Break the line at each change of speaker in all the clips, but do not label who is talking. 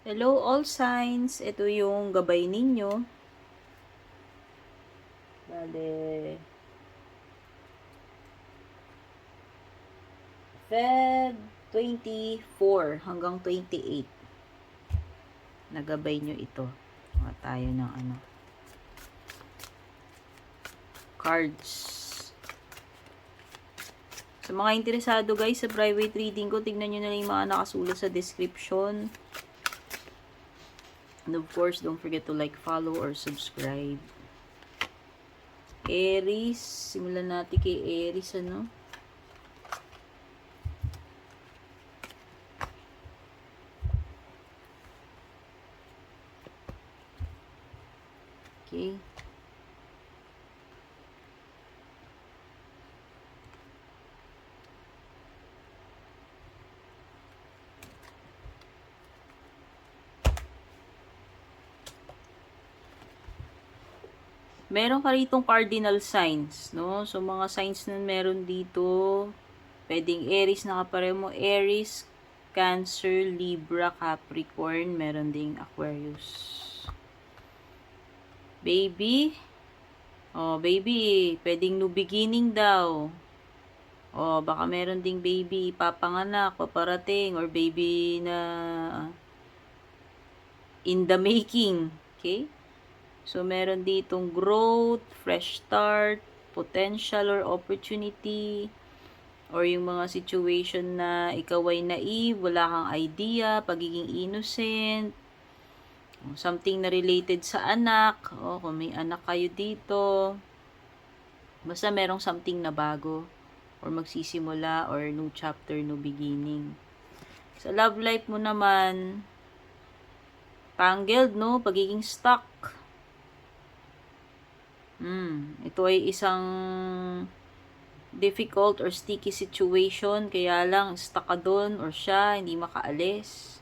Hello all signs, ito yung gabay ninyo. Bale, Feb 24 hanggang 28. Nagabay nyo ito. Mga tayo ng cards. Sa mga interesado guys sa private reading ko, tignan nyo na lang yung mga nakasulat sa description. And of course, don't forget to like, follow, or subscribe. Aries, simulan natin kay Aries, Okay. Meron ka ritong cardinal signs, no? So, mga signs na meron dito, pwedeng Aries, nakapareho mo, Aries, Cancer, Libra, Capricorn, meron ding Aquarius. Baby, baby, pwedeng new beginning daw. Baka meron ding baby, papanganak, paparating, or baby na in the making, okay? So, meron ditong growth, fresh start, potential or opportunity, or yung mga situation na ikaw ay naive, wala kang idea, pagiging innocent, something na related sa anak, kung may anak kayo dito, basta merong something na bago, or magsisimula, or new chapter, new beginning. Sa love life mo naman, tangled, no? Pagiging stuck. Ito ay isang difficult or sticky situation, kaya lang stuck ka doon or siya, hindi makaalis.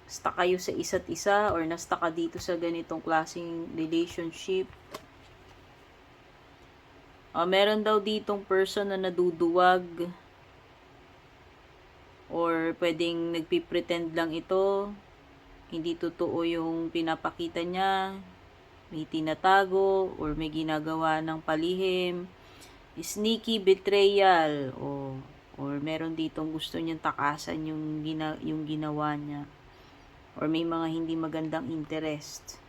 Stuck kayo sa isa't isa or na-stuck ka dito sa ganitong klaseng relationship. Meron daw ditong person na naduduwag or pwedeng nagpipretend lang ito. Hindi totoo yung pinapakita niya. May tinatago or may ginagawa ng palihim. Sneaky betrayal or meron ditong gusto niyang takasan yung ginawa niya. Or may mga hindi magandang interest.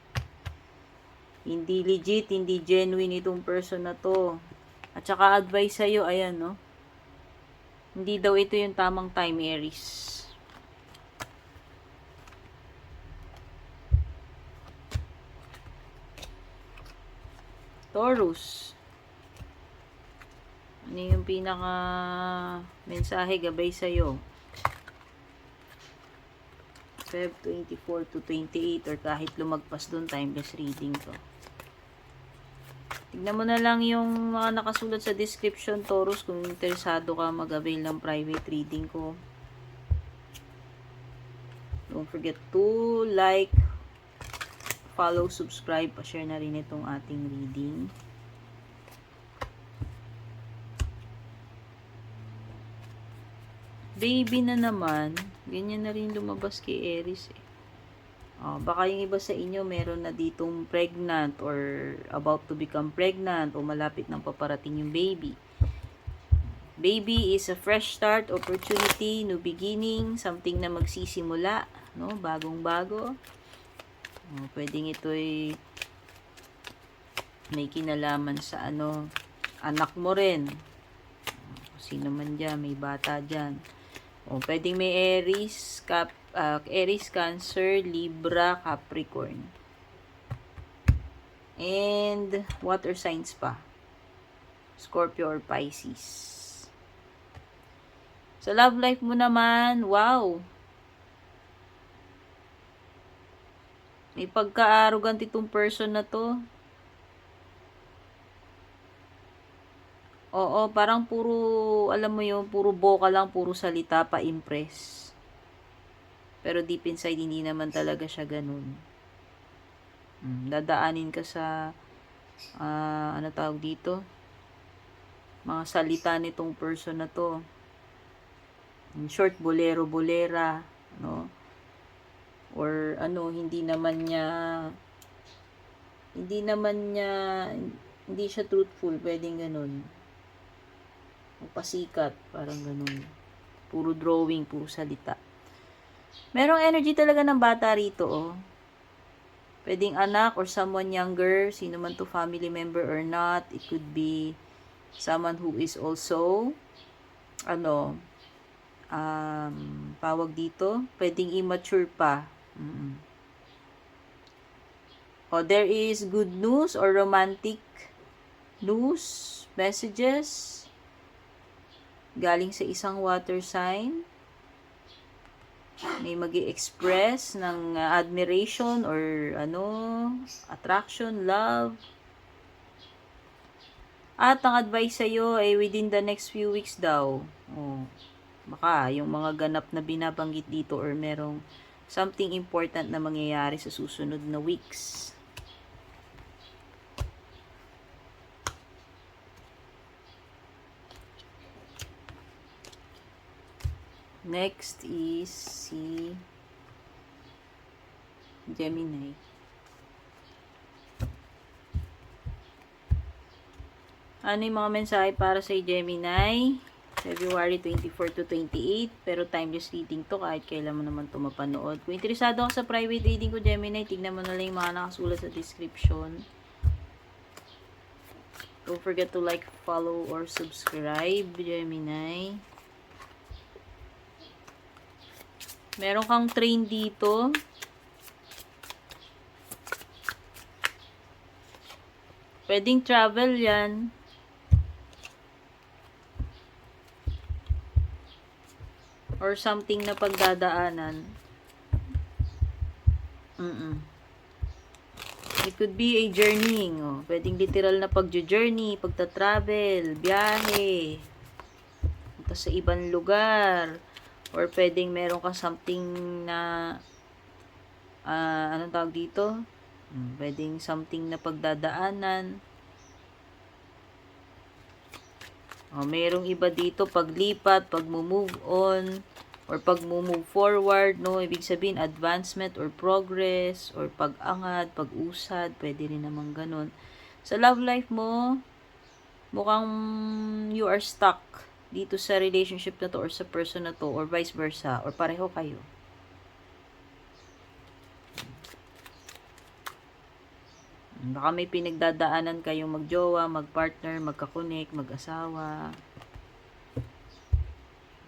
Hindi legit, hindi genuine itong person na to. At saka advice sa'yo, ayan, no? Hindi daw ito yung tamang time, Aries. Taurus. Ano yung pinaka mensahe gabay sa'yo? Feb 24 to 28 or kahit lumagpas dun, timeless reading to. Tignan mo na lang yung mga nakasulat sa description, Taurus, kung interesado ka mag-avail ng private reading ko. Don't forget to like, follow, subscribe, pa-share na rin itong ating reading. Baby na naman, ganyan na rin lumabas kay Aries eh. Baka yung iba sa inyo meron na ditong pregnant or about to become pregnant o malapit nang paparating yung baby. Baby is a fresh start, opportunity, new beginning, something na magsisimula, no? Bagong-bago. Pwedeng ito'y may kinalaman sa anak mo rin. Sino man dyan, may bata dyan. Pwedeng may Aries, Aries, Cancer, Libra, Capricorn. And water signs pa. Scorpio or Pisces. Sa love life mo naman, wow. May pagka-arrogant itong person na to. Oo, parang puro, alam mo yun, puro boka lang, puro salita pa impress. Pero deep inside, hindi naman talaga siya ganun. Dadaanin ka sa, ano tawag dito? Mga salita nitong person na to. In short, bolero-bolera. no? Or ano, hindi siya truthful, pwedeng ganun. O pasikat, parang ganun. Puro drawing, puro salita. Merong energy talaga ng bata rito, oh. Pwedeng anak or someone younger, sino man to, family member or not. It could be someone who is also, tawag dito, pwedeng immature pa. O, there is good news or romantic news, messages, galing sa isang water sign. May mag-i-express ng admiration or attraction, love. At ang advice sa'yo ay within the next few weeks daw. Oh, baka yung mga ganap na binabanggit dito or merong something important na mangyayari sa susunod na weeks. Next is si Gemini. Ano yung mga mensahe para sa Gemini? February 24 to 28. Pero timeless reading to, kahit kailan mo naman ito mapanood. Kung interesado ka sa private reading ko, Gemini, tignan mo na lang yung mga nakasulat sa description. Don't forget to like, follow, or subscribe, Gemini. Meron kang train dito. Pwedeng travel yan. Or something na pagdadaanan. It could be a journeying. Oh. Pwedeng literal na pagjo-journey, pagta-travel, biyahe. Punta sa ibang lugar. Or pwedeng meron ka something na anong tawag dito? Pwedeng something na pagdadaanan. Merong iba dito paglipat, pag-move on, or pag-move forward, no? Ibig sabihin advancement or progress, or pag-angat, pag-usad, pwede rin naman ganun. Sa love life mo, mukhang you are stuck dito sa relationship na to or sa person na to or vice versa or pareho kayo. Baka may pinagdadaanan kayong magjowa, magpartner, magkakonek, mag-asawa.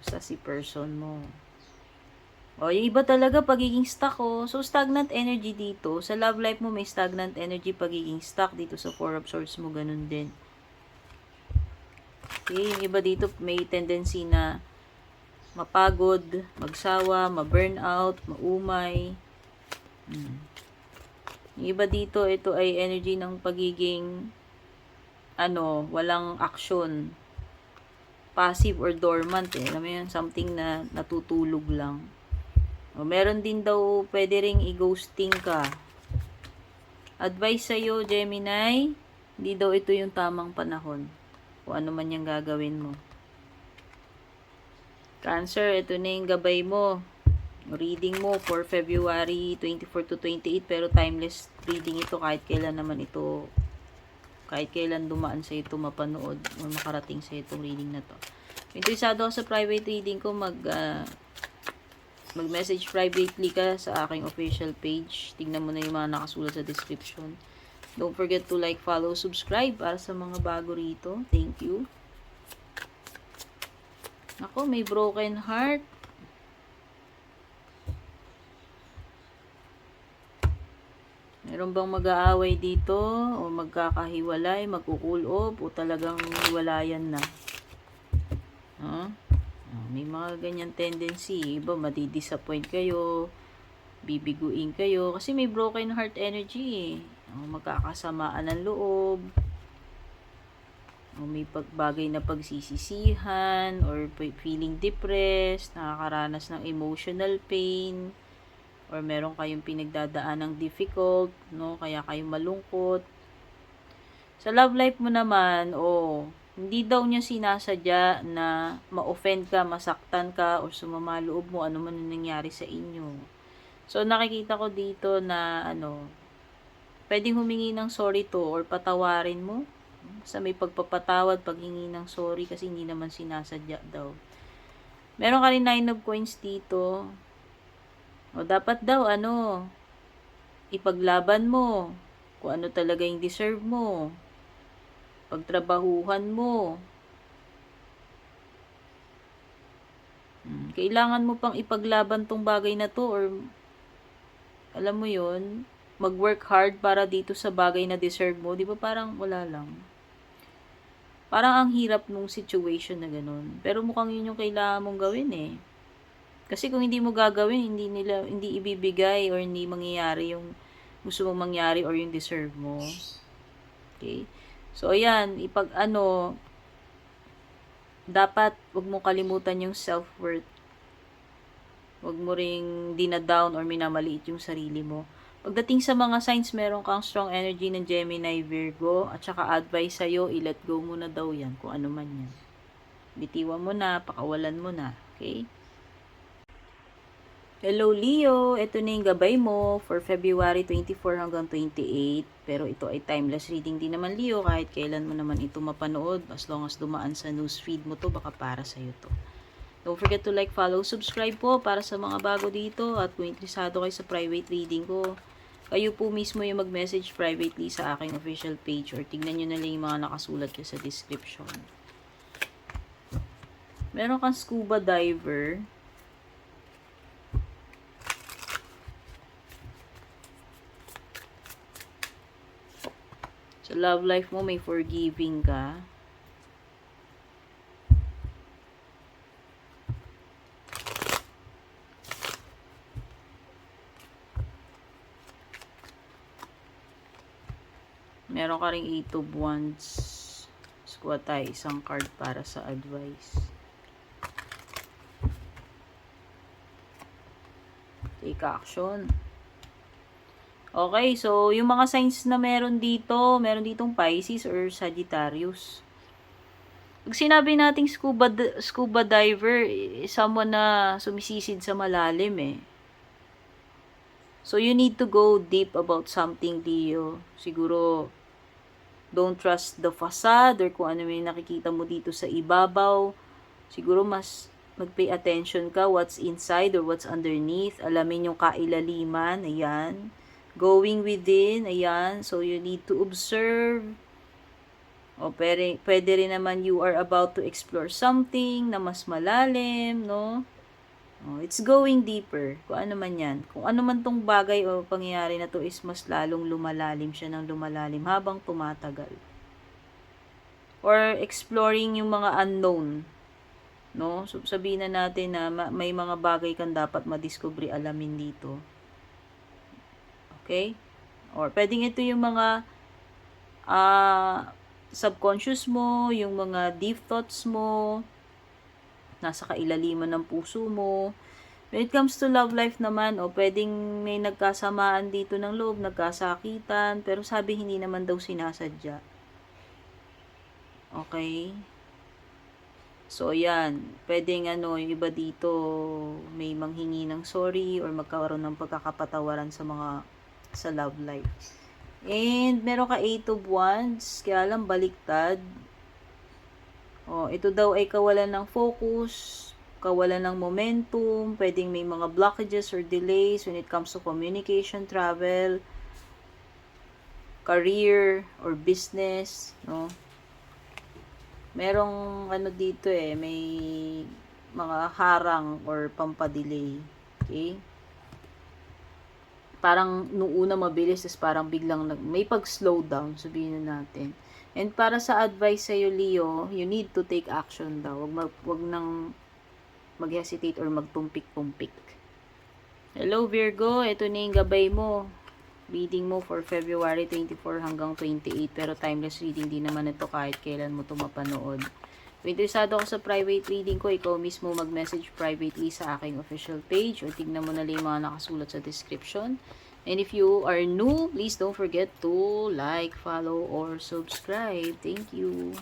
Basta si person mo. O, yung iba talaga pagiging stuck, oh. So, stagnant energy dito. Sa love life mo may stagnant energy, pagiging stuck. Dito sa Four of Swords mo, ganun din. Okay, yung iba dito may tendency na mapagod, magsawa, ma-burnout, maumay. Yung iba dito, ito ay energy ng pagiging walang action. Passive or dormant. Alam mo yun, something na natutulog lang. O, meron din daw, pwede ring i-ghosting ka. Advice sa'yo, Gemini, hindi daw ito yung tamang panahon. Kung ano man yung gagawin mo. Cancer, ito na yung gabay mo. Reading mo for February 24 to 28, pero timeless reading ito kahit kailan naman ito, kahit kailan dumaan sa ito mapanood o makarating sa itong reading na to. Interesado ka sa private reading ko, mag-message privately ka sa aking official page. Tingnan mo na yung mga nakasulat sa description. Don't forget to like, follow, subscribe para sa mga bago rito. Thank you. Ako, may broken heart. Meron bang mag-aaway dito? O magkakahiwalay, magkukull off, o talagang hiwalayan na? May mga ganyan tendency. Iba, madi-disappoint kayo, bibiguin kayo, kasi may broken heart energy. Magkakasamaan ng loob, o may pagbagay na pagsisisihan, or feeling depressed, nakakaranas ng emotional pain, or meron kayong pinagdadaan ng difficult, no? Kaya kayong malungkot. Sa love life mo naman, Hindi daw niya sinasadya na ma-offend ka, masaktan ka, o sumama loob mo, ano man ang nangyari sa inyo. So, nakikita ko dito na, pwedeng humingi ng sorry to, or patawarin mo. Sa may pagpapatawad, paghingi ng sorry, kasi hindi naman sinasadya daw. Meron ka rin 9 of coins dito. O, dapat daw, ipaglaban mo. Kung ano talaga yung deserve mo. Pagtrabahuhan mo. Kailangan mo pang ipaglaban tong bagay na to, or alam mo yun, mag-work hard para dito sa bagay na deserve mo. Di ba parang wala lang. Parang ang hirap nung situation na ganun. Pero mukhang yun yung kailangan mong gawin eh. Kasi kung hindi mo gagawin, hindi ibibigay or hindi mangyayari yung gusto mong mangyari or yung deserve mo. Okay? So, ayan, dapat wag mo kalimutan yung self-worth. Wag mo ring dinadown or minamaliit yung sarili mo. Pagdating sa mga signs, meron kang strong energy ng Gemini, Virgo, at saka advice sa'yo, i-let go mo na daw yan, kung ano man yan. Bitiwan mo na, pakawalan mo na. Okay? Hello Leo, ito na yung gabay mo for February 24 hanggang 28. Pero ito ay timeless reading din naman Leo, kahit kailan mo naman ito mapanood. As long as dumaan sa newsfeed mo to, baka para sa'yo to. Don't forget to like, follow, subscribe po para sa mga bago dito. At kung interesado kayo sa private reading ko, kayo po mismo yung mag-message privately sa aking official page or tignan nyo na lang yung mga nakasulat ko sa description. Meron kang scuba diver. Sa love life mo, may forgiving ka. Meron ka ring 8 of Wands. Kuha tayo isang card para sa advice. Take action. Okay, so yung mga signs na meron ditong Pisces or Sagittarius. Pag sinabi nating scuba diver, someone na sumisisid sa malalim eh. So you need to go deep about something, Leo. Siguro don't trust the facade or kung ano may nakikita mo dito sa ibabaw. Siguro mas mag-pay attention ka what's inside or what's underneath. Alamin yung kailaliman, ayan. Going within, ayan. So, you need to observe. O, pwede rin naman you are about to explore something na mas malalim, no? O, it's going deeper. Kung ano man yan. Kung ano man tong bagay o pangyayari na to is mas lalong lumalalim siya ng lumalalim habang tumatagal. Or exploring yung mga unknown. No? So, sabihin na natin na may mga bagay kang dapat madiscovery, alamin dito. Okay? Or pwedeng ito yung mga subconscious mo, yung mga deep thoughts mo, nasa kailaliman ng puso mo. When it comes to love life naman, pwedeng may nagkasamaan dito ng loob, nagkasakitan, pero sabi hindi naman daw sinasadya. Okay? So, yan. Pwedeng yung iba dito may manghingi ng sorry or magkaroon ng pagkakapatawaran sa love life. And meron ka 8 of Wands, kaya lang baliktad. Ito daw ay kawalan ng focus, kawalan ng momentum, pwedeng may mga blockages or delays when it comes to communication, travel, career, or business, no? Merong dito may mga harang or pampa-delay. Okay? Parang nung una mabilis, tapos parang biglang may pag-slow down, sabihin na natin. And para sa advice sa'yo, Leo, you need to take action daw. Wag nang mag-hesitate or magtumpik-tumpik. Hello, Virgo. Ito na yung gabay mo. Reading mo for February 24 hanggang 28. Pero timeless reading din naman ito kahit kailan mo ito mapanood. Kung interesado ako sa private reading ko, ikaw mismo mag-message privately sa aking official page or tignan mo na lang yung mga nakasulat sa description. And if you are new, please don't forget to like, follow, or subscribe. Thank you.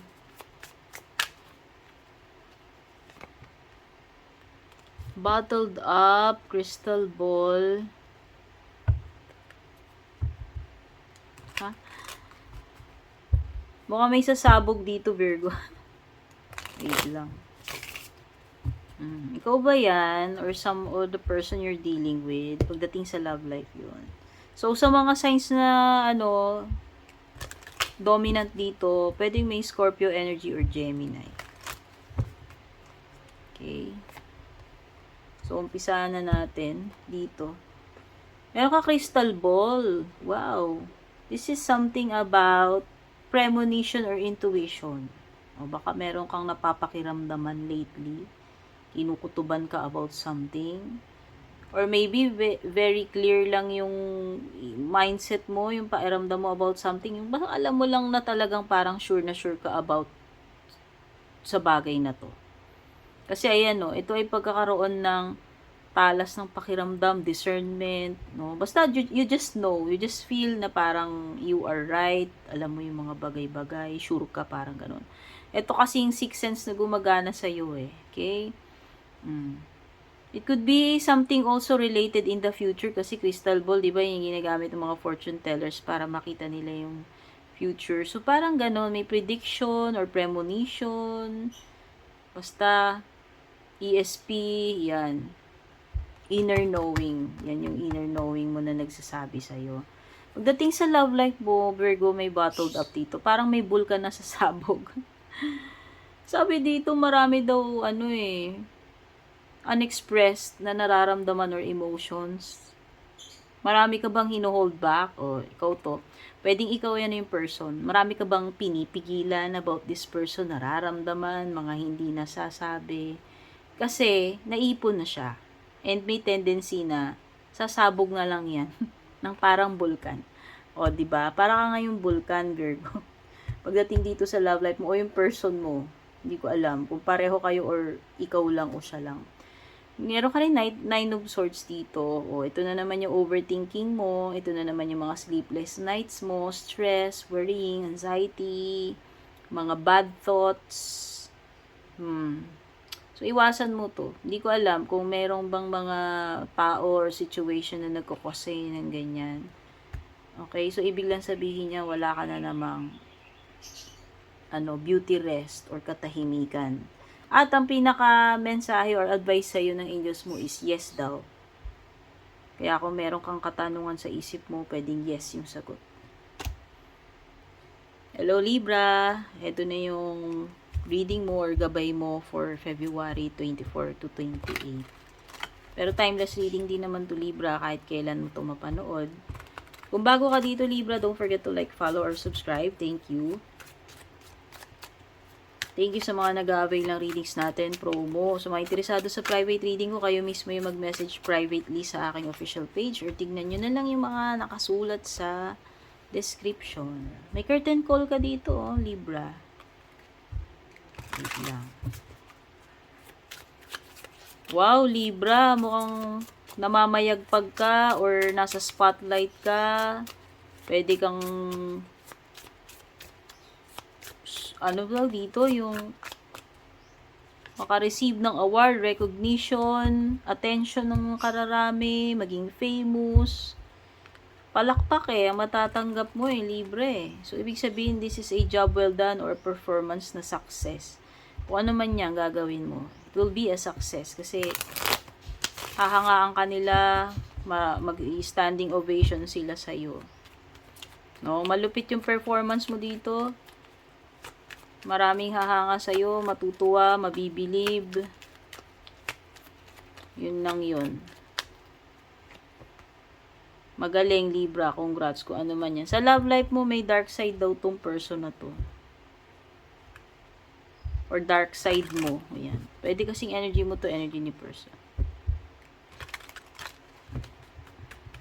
Bottled up, crystal ball. Ha? Mukhang may sasabog dito, Virgo. Wait lang. Ikaw ba yan? Or some other person you're dealing with? Pagdating sa love life yun. So, sa mga signs na, dominant dito, pwedeng may Scorpio energy or Gemini. Okay. So, umpisahan na natin dito. Meron ka crystal ball. Wow. This is something about premonition or intuition. O baka meron kang napapakiramdaman lately. Kinukutuban ka about something. Or maybe very clear lang yung mindset mo, yung pakiramdam mo about something. Yung baka alam mo lang na talagang parang sure na sure ka about sa bagay na to. Kasi ayan ito ay pagkakaroon ng talas ng pakiramdam, discernment, Basta you just know, you just feel na parang you are right, alam mo yung mga bagay-bagay, sure ka, parang ganun. Ito kasing sixth sense na gumagana sa iyo okay? It could be something also related in the future kasi crystal ball, di ba, yung ginagamit ng mga fortune tellers para makita nila yung future. So, parang ganun, may prediction or premonition, basta, ESP, yan. Inner knowing. Yan yung inner knowing mo na nagsasabi sa'yo. Pagdating sa love life mo, Virgo, may bottled up dito. Parang may bulkan na sasabog. Sabi dito, marami daw, unexpressed na nararamdaman or emotions. Marami ka bang hino-hold back? O, ikaw to. Pwedeng ikaw yan yung person. Marami ka bang pinipigilan about this person, nararamdaman, mga hindi nasasabi. Kasi, naipon na siya. And may tendency na sasabog na lang yan ng parang bulkan. O, di ba? Para ka ngayong bulkan, Virgo. Pagdating dito sa love life mo o yung person mo, hindi ko alam kung pareho kayo or ikaw lang o siya lang. Meron ka rin nine of swords dito. O, ito na naman yung overthinking mo. Ito na naman yung mga sleepless nights mo, stress, worrying, anxiety, mga bad thoughts. So, iwasan mo to. Hindi ko alam kung merong bang mga tao or situation na nagkukosay ng ganyan. Okay? So, ibig lang sabihin niya, wala ka na namang beauty rest or katahimikan. At ang pinaka-mensahe or advice sa'yo ng angels mo is yes daw. Kaya kung meron kang katanungan sa isip mo, pwedeng yes yung sagot. Hello, Libra. Ito na yung reading mo or gabay mo for February 24 to 28. Pero timeless reading din naman to, Libra, kahit kailan mo to mapanood. Kung bago ka dito, Libra, don't forget to like, follow, or subscribe. Thank you. Thank you sa mga nag-a-avail ng readings natin, promo. So, mga interesado sa private reading ko, kayo mismo yung mag-message privately sa aking official page or tignan nyo na lang yung mga nakasulat sa description. May curtain call ka dito, Libra. Wait lang. Wow, Libra, mukhang namamayagpag ka or nasa spotlight ka. Pwede kang dito, yung makareceive ng award, recognition, attention ng kararami, maging famous. Palakpak ang matatanggap mo Libre. So, ibig sabihin, this is a job well done or performance na success. Kung ano man yan gagawin mo, it will be a success kasi hahangaan ka nila, mag-standing ovation sila sa'yo. Malupit yung performance mo dito. Maraming hahanga sa'yo, matutuwa, mabibilib. Yun lang yun. Magaling, Libra. Congrats kung ano man yan. Sa love life mo, may dark side daw tong person na to. Or dark side mo. Ayan. Pwede kasing energy mo to, energy ni person.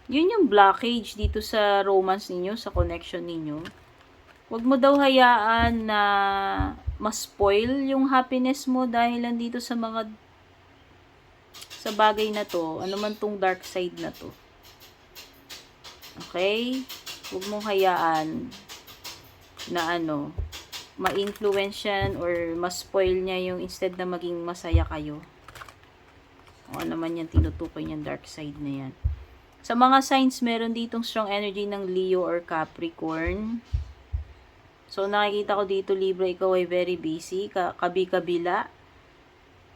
Yun yung blockage dito sa romance ninyo, sa connection ninyo. Huwag mo daw hayaan na ma-spoil yung happiness mo dahil nandito sa bagay na to. Ano man tong dark side na to. Okay? Huwag mong hayaan na ma-influence yan or ma-spoil niya yung instead na maging masaya kayo. O ano naman yan tinutukoy niyang dark side na yan. Sa mga signs, meron ditong strong energy ng Leo or Capricorn. So, nakikita ko dito, Libra, ikaw ay very busy. Kabi-kabila.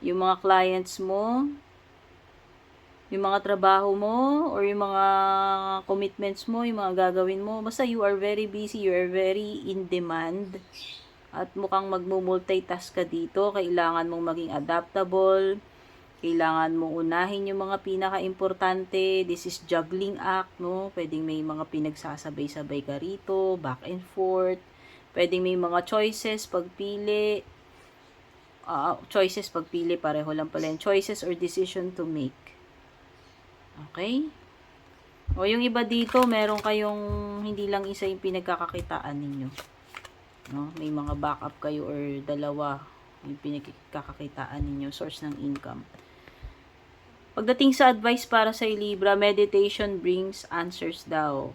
Yung mga clients mo, yung mga trabaho mo, or yung mga commitments mo, yung mga gagawin mo. Basta you are very busy, you are very in demand. At mukhang magmumultitask ka dito. Kailangan mong maging adaptable. Kailangan mong unahin yung mga pinaka-importante. This is juggling act, no? Pwedeng may mga pinagsasabay-sabay ka rito, back and forth. Pwedeng may mga choices, pagpili. Pareho lang pala yung choices or decision to make. Okay? O yung iba dito, meron kayong hindi lang isa yung pinagkakakitaan ninyo. No? May mga backup kayo or dalawa yung pinagkakakitaan ninyo, source ng income. Pagdating sa advice para sa Libra, meditation brings answers daw.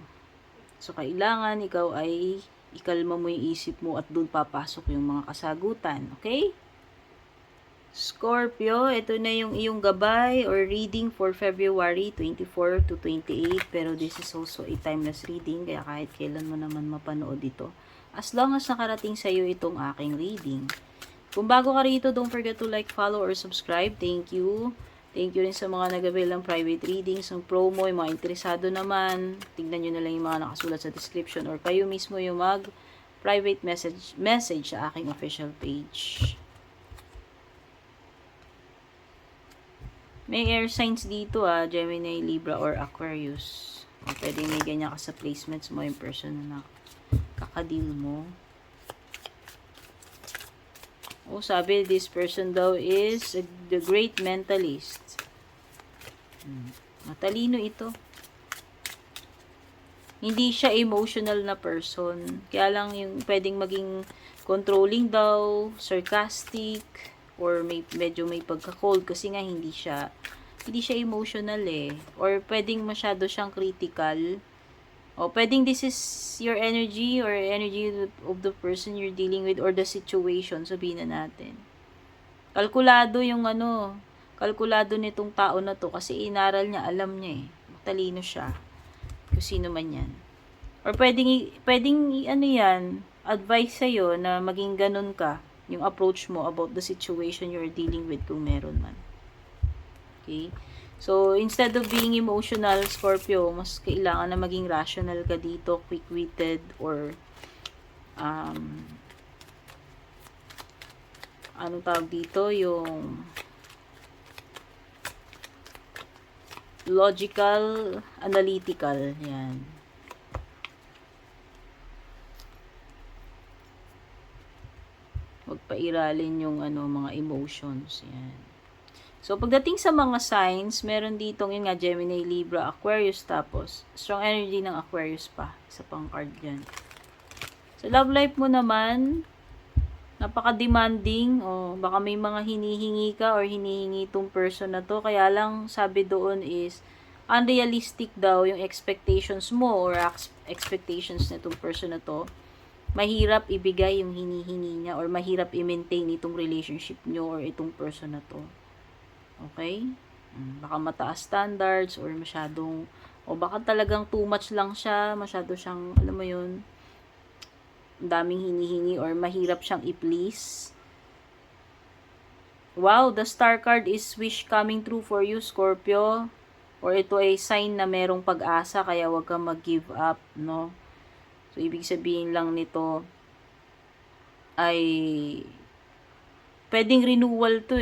So, kailangan ikaw ay ikalma mo yung isip mo at doon papasok yung mga kasagutan. Okay? Scorpio, ito na yung iyong gabay or reading for February 24 to 28. Pero this is also a timeless reading, kaya kahit kailan mo naman mapanood ito. As long as nakarating sa iyo itong aking reading. Kung bago ka rito, don't forget to like, follow, or subscribe. Thank you. Thank you rin sa mga nag-avail ng private readings, ng promo, yung mga interesado naman. Tignan nyo na lang yung mga nakasulat sa description or kayo mismo yung mag-private message sa aking official page. May air signs dito Gemini, Libra, or Aquarius. O, pwede may ganyan ka sa placements mo, yung person na kakadil mo. O, sabi, this person daw is the great mentalist. Matalino ito. Hindi siya emotional na person. Kaya lang yung pwedeng maging controlling daw, sarcastic, or medyo may pagka-cold kasi nga hindi siya emotional or pwedeng masyado siyang critical, o pwedeng this is your energy or energy of the person you're dealing with or the situation, sabihin na natin. Kalkulado nitong tao na to kasi inaral niya, alam niya matalino siya kung sino man yan, or pwedeng yan, advice sa'yo na maging ganun ka yung approach mo about the situation you're dealing with kung meron man. Okay? So, instead of being emotional, Scorpio, mas kailangan na maging rational ka dito, quick-witted, or anong tawag dito? Yung logical, analytical. Yan. Huwag pairalin yung mga emotions. Yan. So, pagdating sa mga signs, meron ditong yun nga, Gemini, Libra, Aquarius, tapos strong energy ng Aquarius pa. Isa pang card dyan. Sa love life mo naman, napaka-demanding, o baka may mga hinihingi ka or hinihingi itong person na to. Kaya lang, sabi doon is, unrealistic daw yung expectations mo or expectations na itong person na to. Mahirap ibigay yung hinihingi niya or mahirap i-maintain itong relationship nyo or itong person na to. Okay? Baka mataas standards or masyadong, o baka talagang too much lang siya, masyado siyang, alam mo yun, daming hinihingi or mahirap siyang i-please. Wow, the star card is wish coming true for you, Scorpio. Or ito ay sign na merong pag-asa, kaya wag kang mag-give up, no? So, ibig sabihin lang nito ay pwedeng renewal to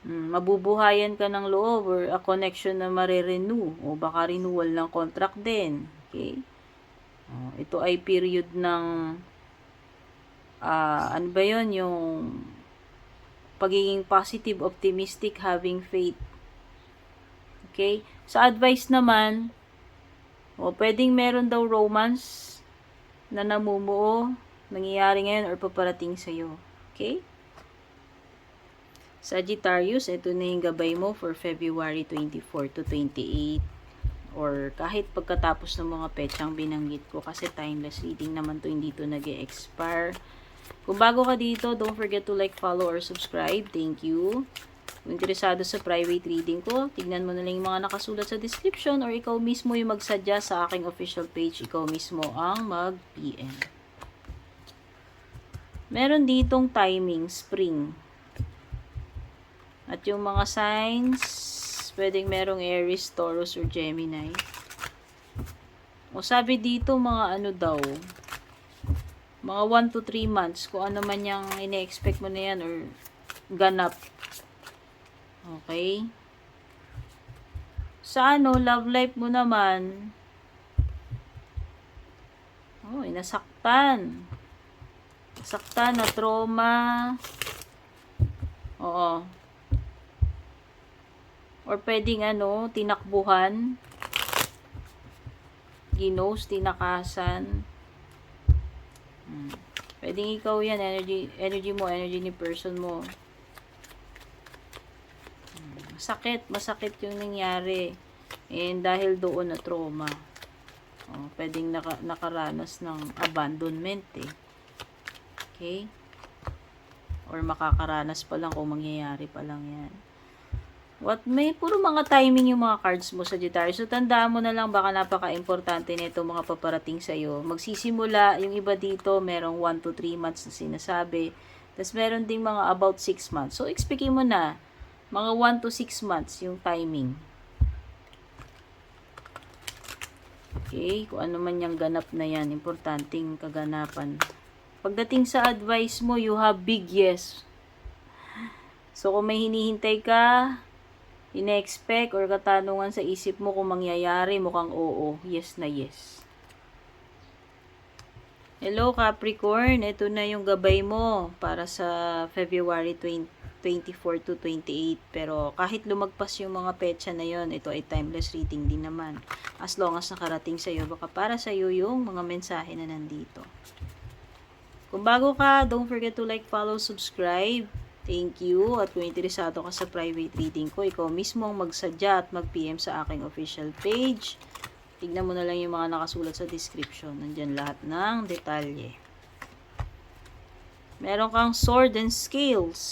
mabubuhayan ka ng loob or a connection na mare-renew o baka renewal ng contract din. Okay? Ito ay period ng ano ba yun? Yung pagiging positive, optimistic, having faith. Okay? Sa advice naman, pwedeng meron daw romance na namumuo, nangyayari ngayon or paparating sa'yo. Okay? Sagittarius, ito na yung gabay mo for February 24 to 28. Or kahit pagkatapos ng mga petsang binanggit ko kasi timeless reading naman to, hindi to nag-e-expire. Kung bago ka dito, don't forget to like, follow, or subscribe. Thank you. Kung interesado sa private reading ko, tignan mo na lang yung mga nakasulat sa description or ikaw mismo yung magsadya sa aking official page. Ikaw mismo ang mag-PM. Meron ditong timing, spring. At yung mga signs, pwedeng merong Aries, Taurus, or Gemini. O sabi dito mga ano daw, mga 1 to 3 months, kung ano man yung ine-expect mo na yan or ganap. Okay? Sa ano, love life mo naman, nasaktan. Nasaktan na trauma. Oo. Or pwedeng ano, tinakbuhan. Ginos, tinakasan. Pwedeng ikaw yan, energy mo, energy ni person mo. Masakit yung nangyari. And dahil doon na trauma. Pwedeng nakaranas ng abandonment eh. Okay? Or makakaranas pa lang kung mangyayari pa lang yan. May puro mga timing yung mga cards mo sa Sagittarius. So, tandaan mo na lang, baka napaka-importante nito mga paparating sa'yo. Magsisimula, yung iba dito, merong 1 to 3 months na sinasabi. Tapos, meron ding mga about 6 months. So, expectin mo na, mga 1 to 6 months yung timing. Okay, kung ano man yung ganap na yan, importanteng kaganapan. Pagdating sa advice mo, you have big yes. So, kung may hinihintay ka, ine-expect or katanungan sa isip mo kung mangyayari, mukhang oo, yes na yes. Hello Capricorn, ito na yung gabay mo para sa February 24 to 28. Pero kahit lumagpas yung mga petsa na yon, ito ay timeless reading din naman. As long as nakarating sa'yo, baka para sa'yo yung mga mensahe na nandito. Kung bago ka, don't forget to like, follow, subscribe. Thank you. At kung interesado ka sa private reading ko, ikaw mismo ang magsadya at mag-PM sa aking official page. Tignan mo na lang yung mga nakasulat sa description. Nandyan lahat ng detalye. Meron kang sword and scales.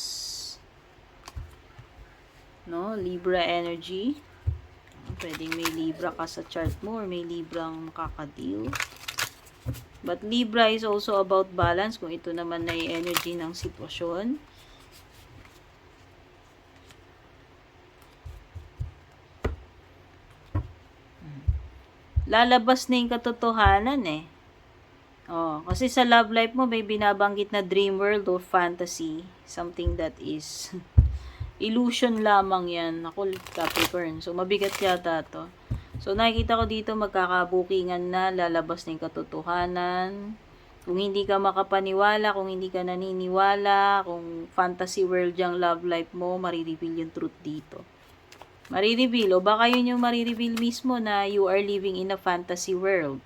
No? Libra energy. Pwedeng may Libra ka sa chart mo or may Librang makakadeal. But Libra is also about balance. Kung ito naman ay energy ng sitwasyon. Lalabas na yung katotohanan eh. Kasi sa love life mo, may binabanggit na dream world or fantasy. Something that is illusion lamang yan. Ako, Capricorn. So, mabigat yata to. So, nakikita ko dito magkakabukingan na, lalabas na yung katotohanan. Kung hindi ka makapaniwala, kung hindi ka naniniwala, kung fantasy world yung love life mo, marireveal yung truth dito. Marireveal, o baka yun yung marireveal mismo na you are living in a fantasy world.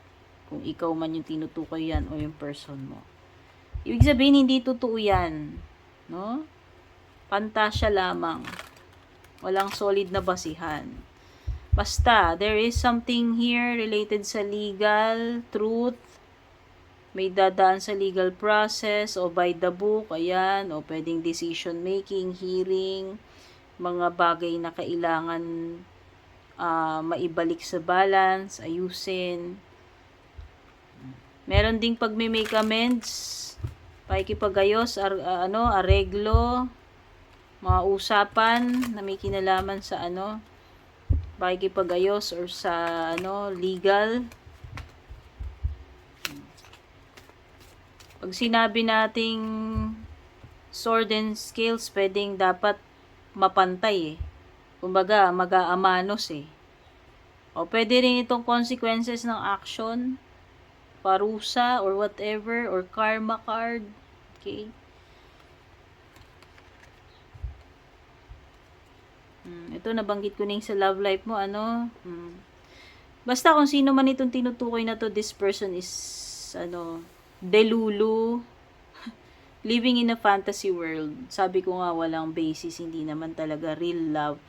Kung ikaw man yung tinutukoy yan o yung person mo. Ibig sabihin, hindi totoo yan. No? Pantasya lamang. Walang solid na basihan. Basta, there is something here related sa legal, truth. May dadaan sa legal process o by the book, ayan, o pwedeng decision making, hearing, mga bagay na kailangan maibalik sa balance, ayusin. Meron ding pag-make amends, pakikipagayos, areglo, mga usapan na may kinalaman sa pakikipagayos or sa legal. Pag sinabi nating sword and scales, pwedeng dapat mapantay eh. Kumbaga, mag-aamanos eh. O pwede rin itong consequences ng action, parusa, or whatever, or karma card. Okay? Ito, nabanggit ko na yung sa love life mo, Basta kung sino man itong tinutukoy na to, this person is, delulu, living in a fantasy world. Sabi ko nga, walang basis, hindi naman talaga real love.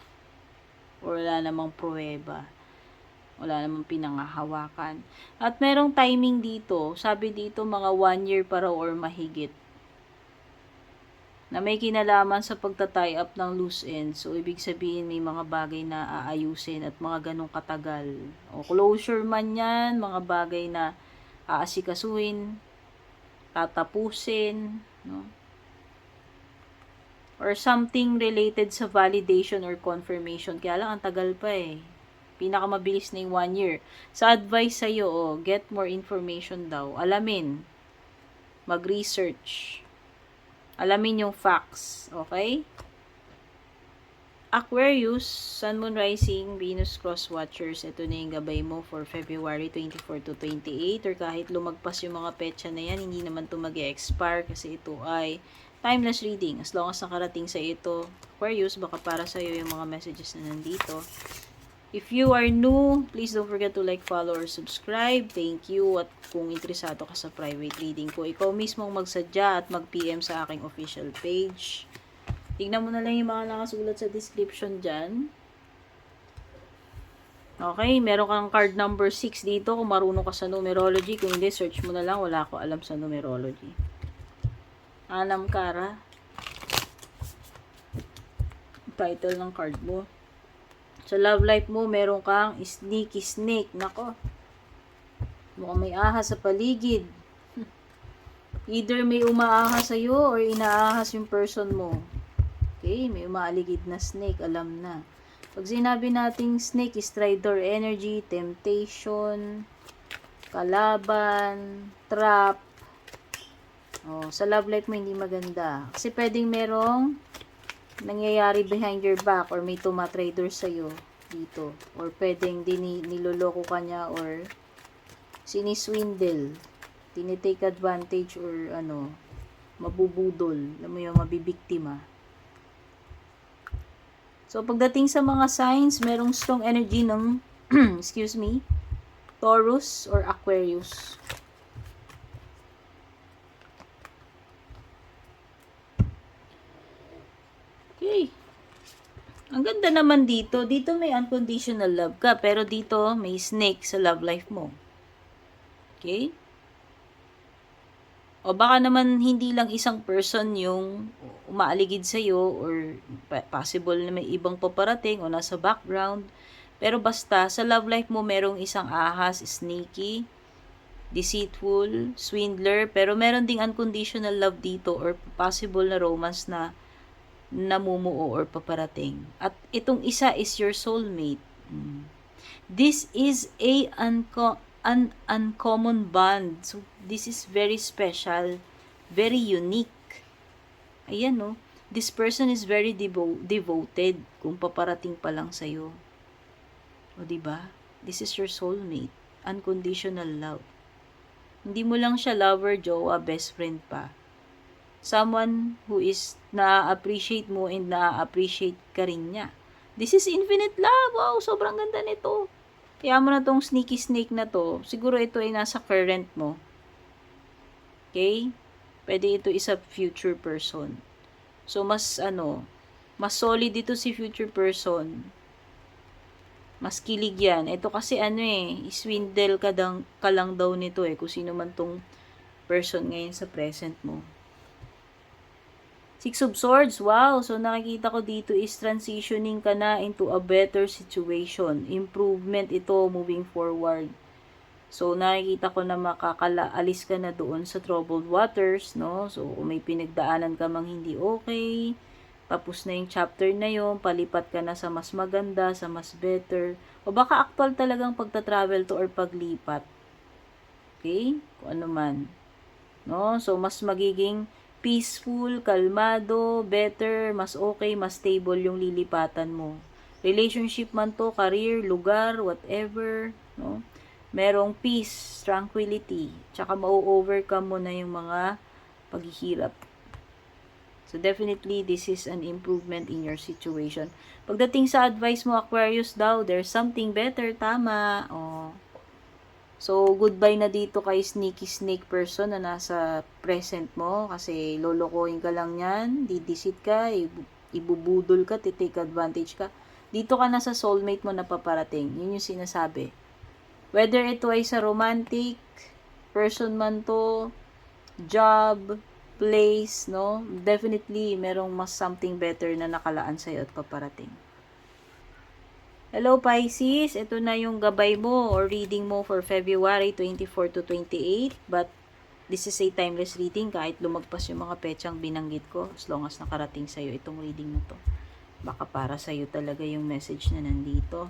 Or wala namang pruweba. Wala namang pinangahawakan. At merong timing dito. Sabi dito, mga 1 year pa raw or mahigit. na may kinalaman sa pagta-tie up ng loose ends. So, ibig sabihin may mga bagay na aayusin at mga ganong katagal. O closure man yan, mga bagay na aasikasuhin, tatapusin, no? Or something related sa validation or confirmation. Kaya lang, ang tagal pa eh. Pinakamabilis na yung 1 year. Sa advice sa'yo, get more information daw. Alamin. Mag-research. Alamin yung facts. Okay? Aquarius, Sun, Moon, Rising, Venus, Cross Watchers. Ito na yung gabay mo for February 24 to 28. Or kahit lumagpas yung mga petsa na yan, hindi naman ito mag-expire kasi ito ay timeless reading. As long as nakarating sa ito, Aquarius, baka para sa'yo yung mga messages na nandito. If you are new, please don't forget to like, follow, or subscribe. Thank you. At kung interesado ka sa private reading ko, ikaw mismo magsadya at mag-PM sa aking official page. Tignan mo na lang yung mga nakasulat sa description dyan. Okay, meron kang card number 6 dito kung marunong ka sa numerology. Kung hindi, search mo na lang. Wala ako alam sa numerology. Anam Kara. Title ng card mo. Sa love life mo, meron kang sneaky snake. Nako. Mukhang may ahas sa paligid. Either may umaahas sa'yo or inaahas yung person mo. Okay, may umaaligid na snake. Alam na. Pag sinabi nating snake is Stridor energy, temptation, kalaban, trap. Oh, sa love life mo hindi maganda. Kasi pwedeng merong nangyayari behind your back or may tumatrader sa'yo dito. Or pwedeng niloloko ka niya or siniswindle. Tinitake advantage or mabubudol. Alam mo yung mabibiktima. So, pagdating sa mga signs, merong strong energy ng, excuse me, Taurus or Aquarius. Okay. Ang ganda naman dito. Dito may unconditional love ka. Pero dito may snake sa love life mo. Okay? O baka naman hindi lang isang person yung umaaligid sa'yo or possible na may ibang paparating o nasa background. Pero basta, sa love life mo merong isang ahas, sneaky, deceitful, swindler. Pero meron ding unconditional love dito or possible na romance na namumuo or paparating. At itong isa is your soulmate. This is an uncommon bond. So, this is very special, very unique. Ayan, no? This person is very devoted kung paparating pa lang sa'yo. O, diba? This is your soulmate. Unconditional love. Hindi mo lang siya lover, jowa, best friend pa. Someone who is na-appreciate mo and na-appreciate ka rin niya. This is infinite love. Wow, sobrang ganda nito. Kaya mo na tong sneaky snake na to. Siguro ito ay nasa current mo. Okay? Pwede ito isa future person. So, mas solid dito si future person. Mas kilig yan. Ito kasi swindle ka lang daw nito kung sino man tong person ngayon sa present mo. Six of Swords, wow. So, nakikita ko dito is transitioning ka na into a better situation. Improvement ito moving forward. So, nakikita ko na makakaalis ka na doon sa troubled waters, no? So, kung may pinagdaanan ka mang hindi okay, tapos na yung chapter na yun, palipat ka na sa mas maganda, sa mas better. O baka actual talagang pagta-travel to or paglipat. Okay? Kung ano man. No? So, mas magiging peaceful, kalmado, better, mas okay, mas stable yung lilipatan mo. Relationship man to, career, lugar, whatever, no? Merong peace, tranquility, tsaka ma-overcome mo na yung mga paghihirap. So, definitely, this is an improvement in your situation. Pagdating sa advice mo, Aquarius daw, there's something better, tama. Oh. So, goodbye na dito kay sneaky snake person na nasa present mo kasi lolokohin ka lang yan, didisit ka, ibubudol ka, titake advantage ka. Dito ka na sa soulmate mo na paparating. Yun yung sinasabi. Whether ito ay sa romantic person man to, job, place, no? Definitely, merong mas something better na nakalaan sa'yo at paparating. Hello Pisces, ito na yung gabay mo or reading mo for February 24 to 28. But this is a timeless reading kahit lumagpas yung mga petsang binanggit ko as long as nakarating sa'yo itong reading na to. Baka para sa'yo talaga yung message na nandito.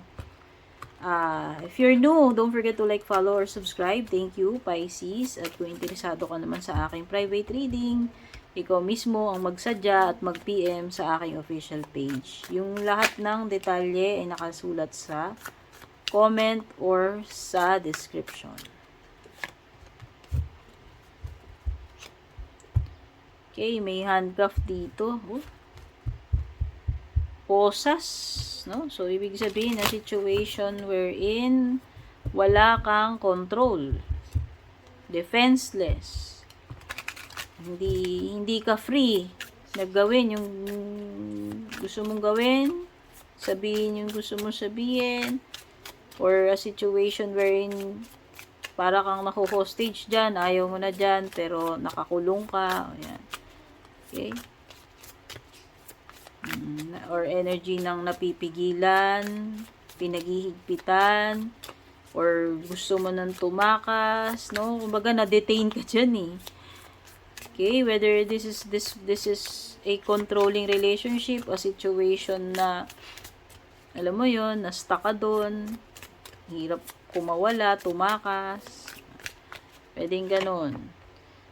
If you're new, don't forget to like, follow, or subscribe. Thank you, Pisces. At kung interesado ka naman sa aking private reading, ikaw mismo ang magsadya at mag-PM sa aking official page. Yung lahat ng detalye ay nakasulat sa comment or sa description. Okay, may handcuff dito. Posas, no? So, ibig sabihin na situation wherein wala kang control. Defenseless. Hindi ka free na gawin yung gusto mong gawin, sabihin yung gusto mong sabihin, or a situation wherein para kang naku-hostage dyan, ayaw mo na dyan, pero nakakulong ka. Ayan. Okay? Or energy ng napipigilan, pinaghihigpitan, or gusto mo nang tumakas, no? Kumbaga na-detain ka dyan eh. Okay, whether this is a controlling relationship, a situation na alam mo yon, na stuck ka doon, hirap kumawala, tumakas. Pwedeng ganun.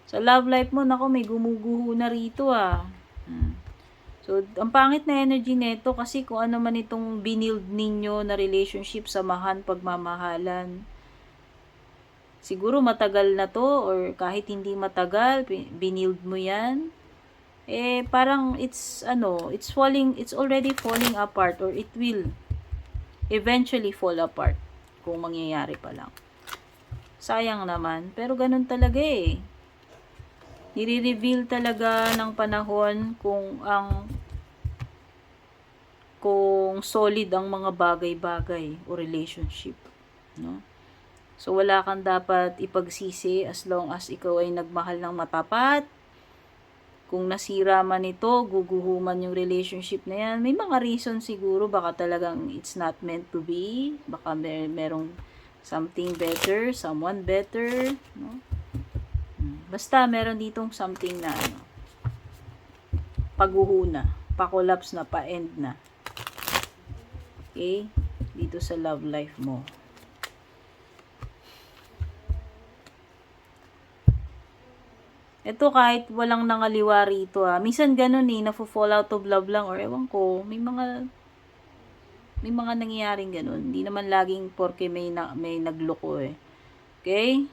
Sa love life mo, nako, may gumuguho na rito ah. So, ang pangit na energy nito kasi kung ano man itong binild ninyo na relationship, samahan, pagmamahalan. Siguro matagal na to or kahit hindi matagal, binild mo yan. Parang it's already falling apart or it will eventually fall apart kung mangyayari pa lang. Sayang naman, pero ganun talaga eh. Nire-reveal talaga ng panahon kung solid ang mga bagay-bagay o relationship, no? So wala kang dapat ipagsisi as long as ikaw ay nagmahal ng matapat. Kung nasira man ito, guguhuman yung relationship na yan. May mga reason siguro, baka talagang it's not meant to be. Baka merong something better, someone better, no? Basta meron ditong something na paghuhuna, pa-collapse na, pa-end na. Okay? Dito sa love life mo. Ito kahit walang nangaliwa rito minsan ganun nafo-fall out of love lang or ewan ko, may mga nangyayaring ganun. Hindi naman laging porke may nagloko eh. Okay?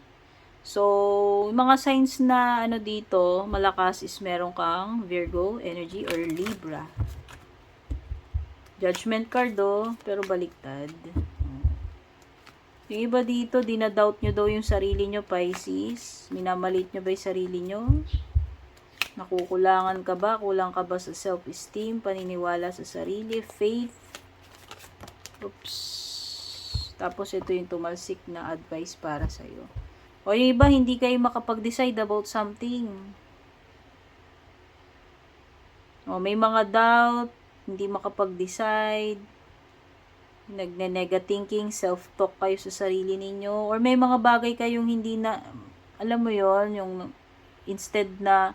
So, mga signs na dito, malakas is meron kang Virgo energy or Libra. Judgment card pero baliktad. Yung iba dito, dinadoubt nyo daw yung sarili nyo, Pisces. Minamalit nyo ba yung sarili nyo? Nakukulangan ka ba? Kulang ka ba sa self-esteem, paniniwala sa sarili, faith? Oops. Tapos ito yung tumalsik na advice para sa'yo. O yung iba, hindi kayo makapag-decide about something. O may mga doubt, hindi makapag-decide, nagne-nega thinking, self-talk kayo sa sarili ninyo, or may mga bagay kayong hindi na, alam mo yon, yung instead na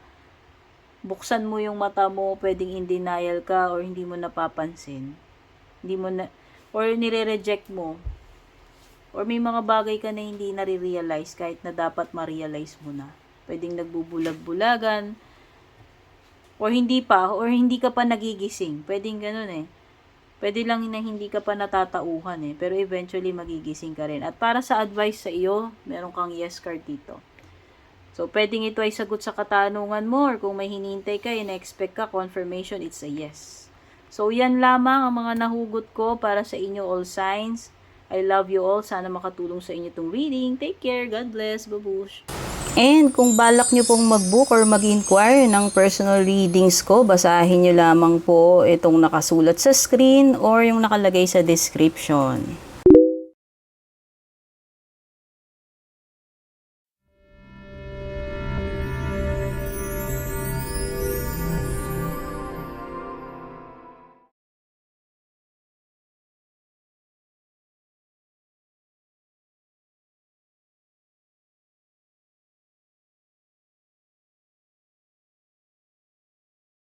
buksan mo yung mata mo, pwedeng in denial ka, or hindi mo napapansin. Hindi mo na, or nire-reject mo. Or may mga bagay ka na hindi nare-realize kahit na dapat ma-realize mo na. Pwedeng nagbubulag-bulagan, or hindi ka pa nagigising. Pwedeng ganun eh. Pwede lang na hindi ka pa natatauhan eh. Pero eventually magigising ka rin. At para sa advice sa iyo, meron kang yes card dito. So, pwedeng ito ay sagot sa katanungan mo, or kung may hinihintay ka, ina-expect ka, confirmation, it's a yes. So, yan lamang ang mga nahugot ko para sa inyo all signs. I love you all. Sana makatulong sa inyo itong reading. Take care. God bless. Babush. And kung balak nyo pong mag-book or mag-inquire ng personal readings ko, basahin nyo lamang po itong nakasulat sa screen or yung nakalagay sa description.